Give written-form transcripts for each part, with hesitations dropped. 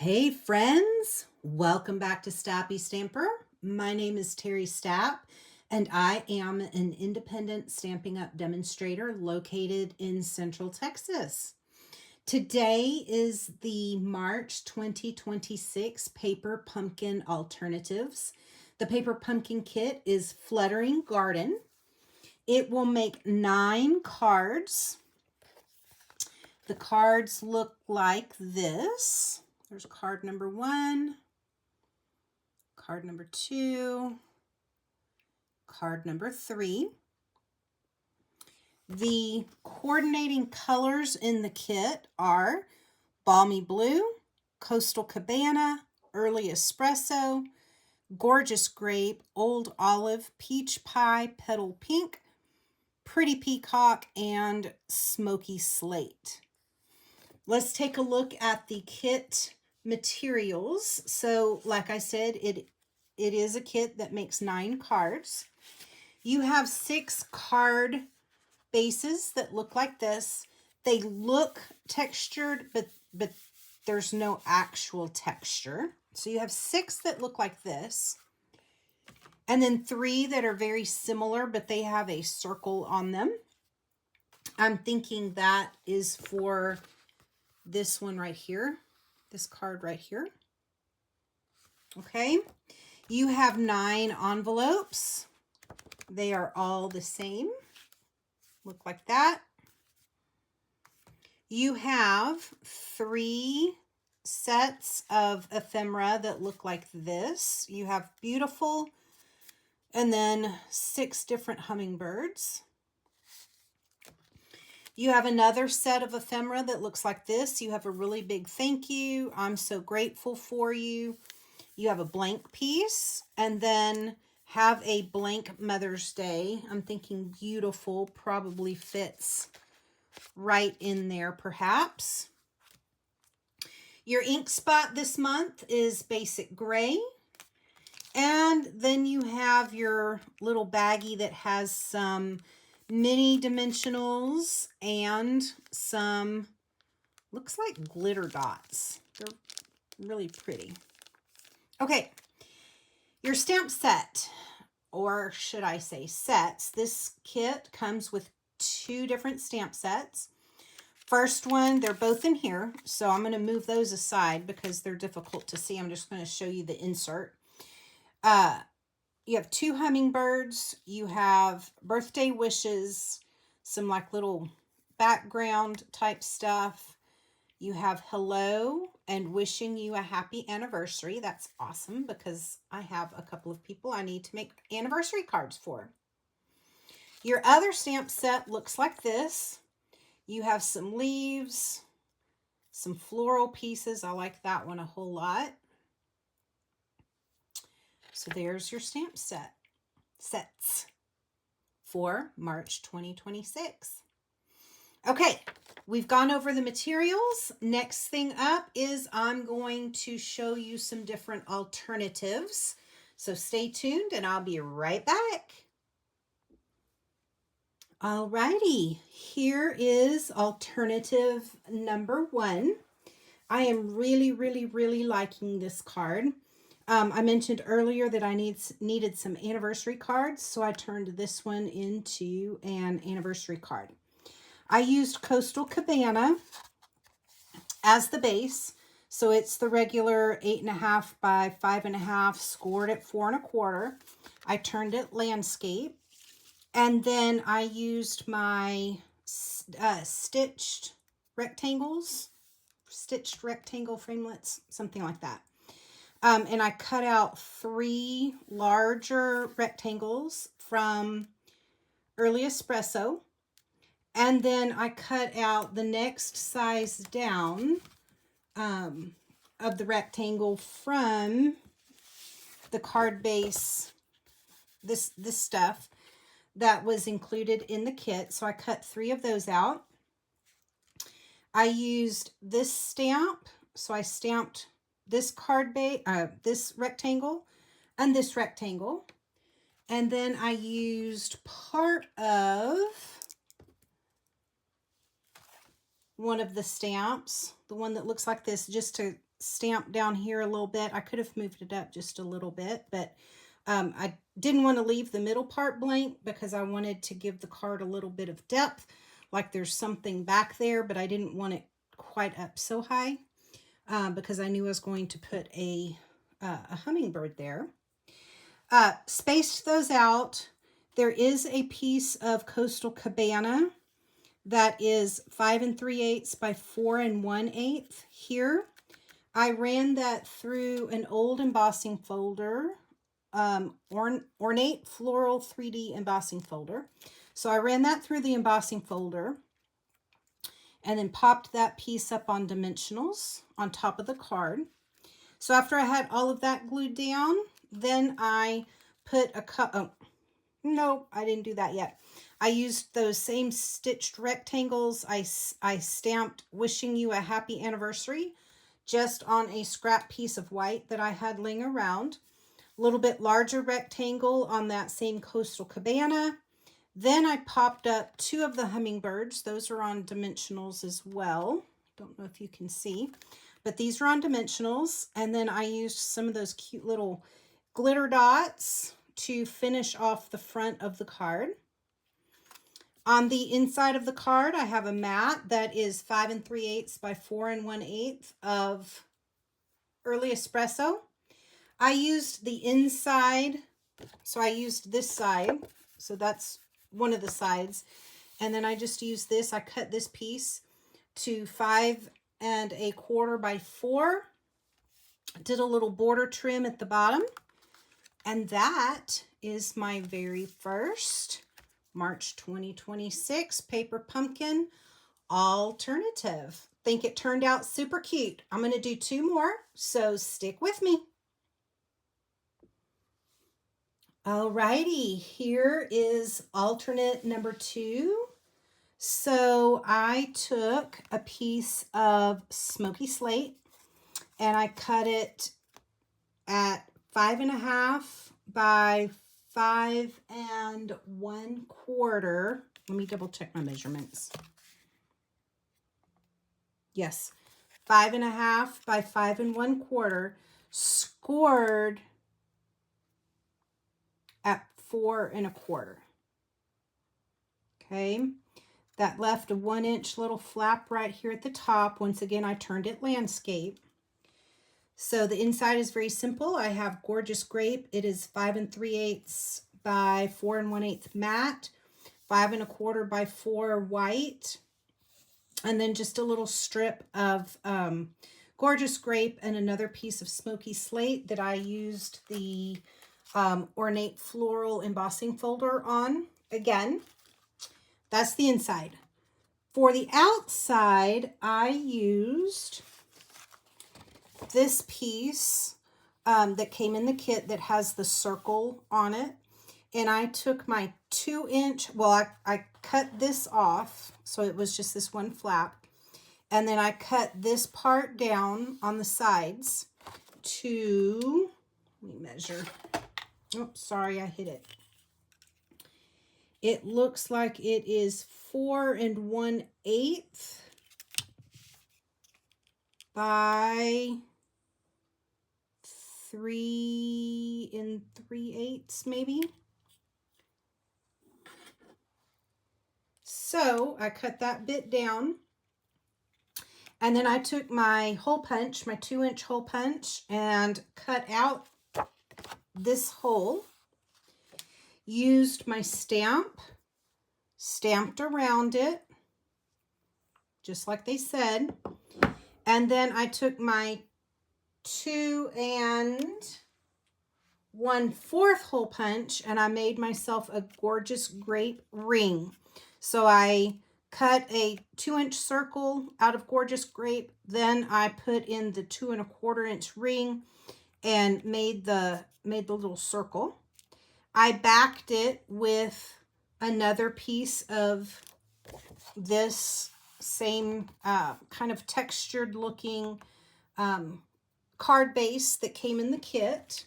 Hey friends, welcome back to Stappystamper. My name is Terry Stapp and I am an independent Stampin' Up! Demonstrator located in Central Texas. Today is the March 2026 Paper Pumpkin Alternatives. The Paper Pumpkin Kit is Fluttering Garden. It will make 9 cards. The cards look like this. There's card number 1, card number 2, card number 3. The coordinating colors in the kit are Balmy Blue, Coastal Cabana, Early Espresso, Gorgeous Grape, Old Olive, Peach Pie, Petal Pink, Pretty Peacock, and Smoky Slate. Let's take a look at the kit materials. So like I said, it is a kit that makes 9 cards. You have 6 card bases that look like this. They look textured, but there's no actual texture. So you have 6 that look like this. And then 3 that are very similar, but they have a circle on them. I'm thinking that is for this one right here, this card right here. Okay, you have 9 envelopes. They are all the same, look like that. You have 3 sets of ephemera that look like this. You have beautiful, and then 6 different hummingbirds. You have another set of ephemera that looks like this. You have a really big thank you. I'm so grateful for you. You have a blank piece, and then have a blank Mother's Day. I'm thinking beautiful probably fits right in there perhaps. Your ink spot this month is basic gray. And then you have your little baggie that has some mini dimensionals and some, looks like glitter dots. They're really pretty. Okay, your stamp set, or should I say sets. This kit comes with 2 different stamp sets. First one, they're both in here, so I'm going to move those aside because they're difficult to see. I'm just going to show you the insert. You have 2 hummingbirds, you have birthday wishes, some like little background type stuff. You have hello and wishing you a happy anniversary. That's awesome because I have a couple of people I need to make anniversary cards for. Your other stamp set looks like this. You have some leaves, some floral pieces. I like that one a whole lot. So there's your stamp sets for March 2026. Okay, we've gone over the materials. Next thing up is I'm going to show you some different alternatives. So stay tuned and I'll be right back. Alrighty, here is alternative number 1. I am really liking this card. I mentioned earlier that I needed some anniversary cards, so I turned this one into an anniversary card. I used Coastal Cabana as the base, so it's the regular 8.5 by 5.5, scored at 4 1/4. I turned it landscape, and then I used my stitched rectangle framelits, something like that. And I cut out 3 larger rectangles from Early Espresso. And then I cut out the next size down of the rectangle from the card base, this stuff that was included in the kit. So I cut 3 of those out. I used this stamp, so I stamped this card base, this rectangle, and this rectangle. And then I used part of one of the stamps, the one that looks like this, just to stamp down here a little bit. I could have moved it up just a little bit, but I didn't want to leave the middle part blank because I wanted to give the card a little bit of depth, like there's something back there, but I didn't want it quite up so high because I knew I was going to put a hummingbird there. Spaced those out. There is a piece of Coastal Cabana that is 5 3/8 by 4 1/8 here. I ran that through an old embossing folder, ornate floral 3D embossing folder. So I ran that through the embossing folder and then popped that piece up on dimensionals on top of the card. So after I had all of that glued down, then I put a oh, no, I didn't do that yet. I used those same stitched rectangles. I stamped "Wishing You a Happy Anniversary" just on a scrap piece of white that I had laying around. A little bit larger rectangle on that same Coastal Cabana. Then I popped up 2 of the hummingbirds. Those are on dimensionals as well. Don't know if you can see, but these are on dimensionals. And then I used some of those cute little glitter dots to finish off the front of the card. On the inside of the card, I have a mat that is 5 3/8 by 4 1/8 of Early Espresso. I used the inside, so I used this side. So that's one of the sides. And then I just used this. I cut this piece to 5 1/4 by 4. Did a little border trim at the bottom. And that is my very first March 2026 Paper Pumpkin alternative. Think it turned out super cute. I'm going to do 2 more, so stick with me. Alrighty, here is alternate number 2. So I took a piece of smoky slate and I cut it at 5 1/2 by 5 1/4. Let me double check my measurements. Yes, 5 1/2 by 5 1/4, scored at 4 1/4. Okay, that left a 1-inch little flap right here at the top. Once again, I turned it landscape. So the inside is very simple. I have Gorgeous Grape. It is 5 3/8 by 4 1/8 matte, 5 1/4 by 4 white, and then just a little strip of Gorgeous Grape and another piece of smoky slate that I used the ornate floral embossing folder on. Again, that's the inside. For the outside, I used this piece that came in the kit that has the circle on it. And I took my 2-inch, well, I cut this off, so it was just this one flap. And then I cut this part down on the sides to, let me measure. Oh, sorry, I hit it. It looks like it is 4 1/8 by 3 3/8 maybe. So I cut that bit down. And then I took my hole punch, my 2-inch hole punch, and cut out this hole. Used my stamp, stamped around it, just like they said. And then I took my 2 1/4 hole punch and I made myself a Gorgeous Grape ring. So I cut a 2-inch circle out of Gorgeous Grape. Then I put in the 2 1/4-inch ring and made the little circle. I backed it with another piece of this same kind of textured looking card base that came in the kit.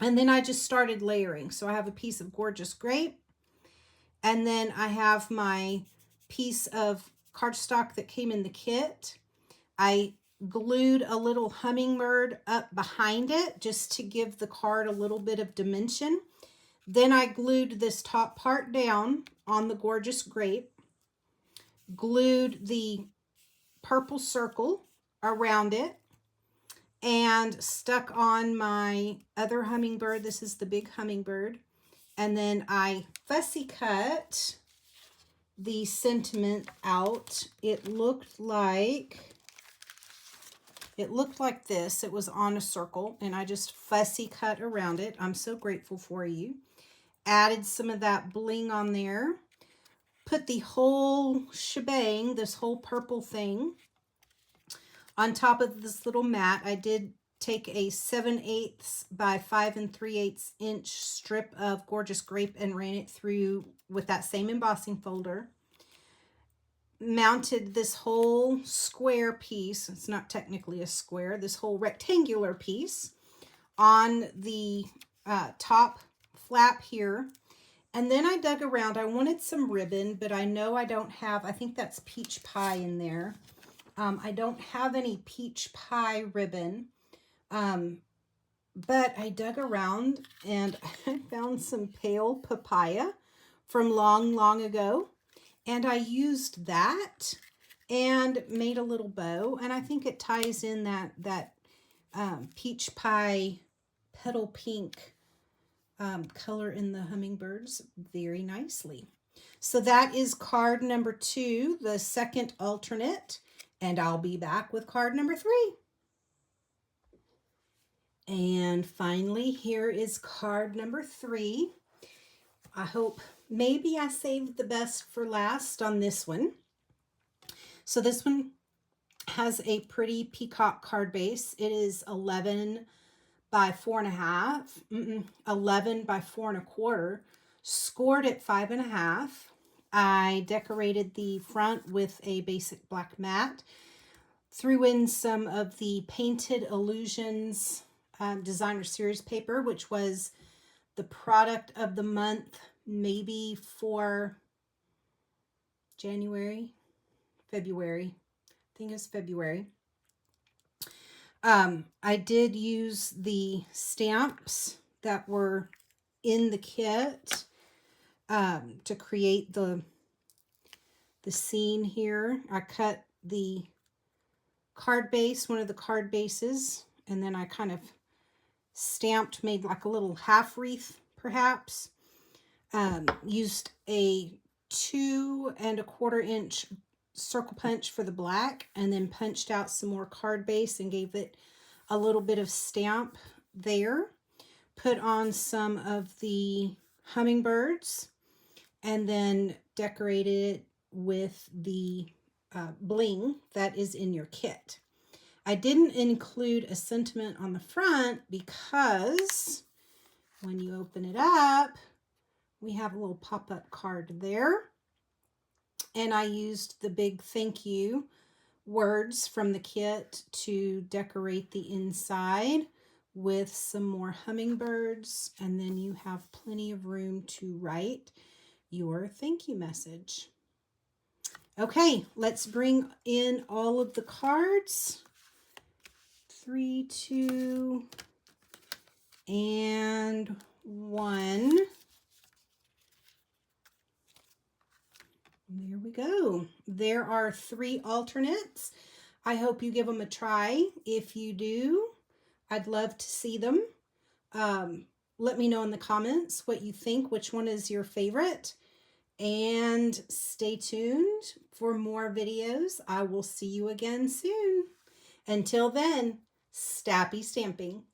And then I just started layering. So I have a piece of Gorgeous Grape. And then I have my piece of cardstock that came in the kit. I glued a little hummingbird up behind it just to give the card a little bit of dimension. Then I glued this top part down on the gorgeous grape, glued the purple circle around it, and stuck on my other hummingbird. This is the big hummingbird. And then I fussy cut the sentiment out. It looked like this. It was on a circle, and I just fussy cut around it. I'm so grateful for you. Added some of that bling on there. Put the whole shebang, this whole purple thing, on top of this little mat. I did take a 7/8 by 5 3/8 inch strip of gorgeous grape and ran it through with that same embossing folder. Mounted this whole square piece, it's not technically a square, this whole rectangular piece on the top flap here. And then I dug around. I wanted some ribbon, but I know I don't have, I think that's peach pie in there. I don't have any peach pie ribbon, but I dug around and I found some pale papaya from long ago. And I used that and made a little bow. And I think it ties in that peach pie petal pink color in the hummingbirds very nicely. So that is card number 2, the second alternate. And I'll be back with card number 3. And finally, here is card number 3. I hope maybe I saved the best for last on this one. So this one has a pretty peacock card base. It is 11 by 4.5, 11 by 4 1/4, scored at 5.5. I decorated the front with a basic black mat, threw in some of the Painted Illusions designer series paper, which was the product of the month, maybe for February. I think it's February. I did use the stamps that were in the kit to create the scene here. I cut the card base, one of the card bases, and then I kind of stamped, made like a little half wreath perhaps. Used a 2 1/4 inch circle punch for the black, and then punched out some more card base and gave it a little bit of stamp there. Put on some of the hummingbirds and then decorated it with the bling that is in your kit. I didn't include a sentiment on the front because when you open it up, we have a little pop-up card there. And I used the big thank you words from the kit to decorate the inside with some more hummingbirds. And then you have plenty of room to write your thank you message. Okay, let's bring in all of the cards. 3, 2, and 1. There we go. There are 3 alternates. I hope you give them a try. If you do, I'd love to see them. Let me know in the comments what you think, which one is your favorite. And stay tuned for more videos. I will see you again soon. Until then, Stappy stamping.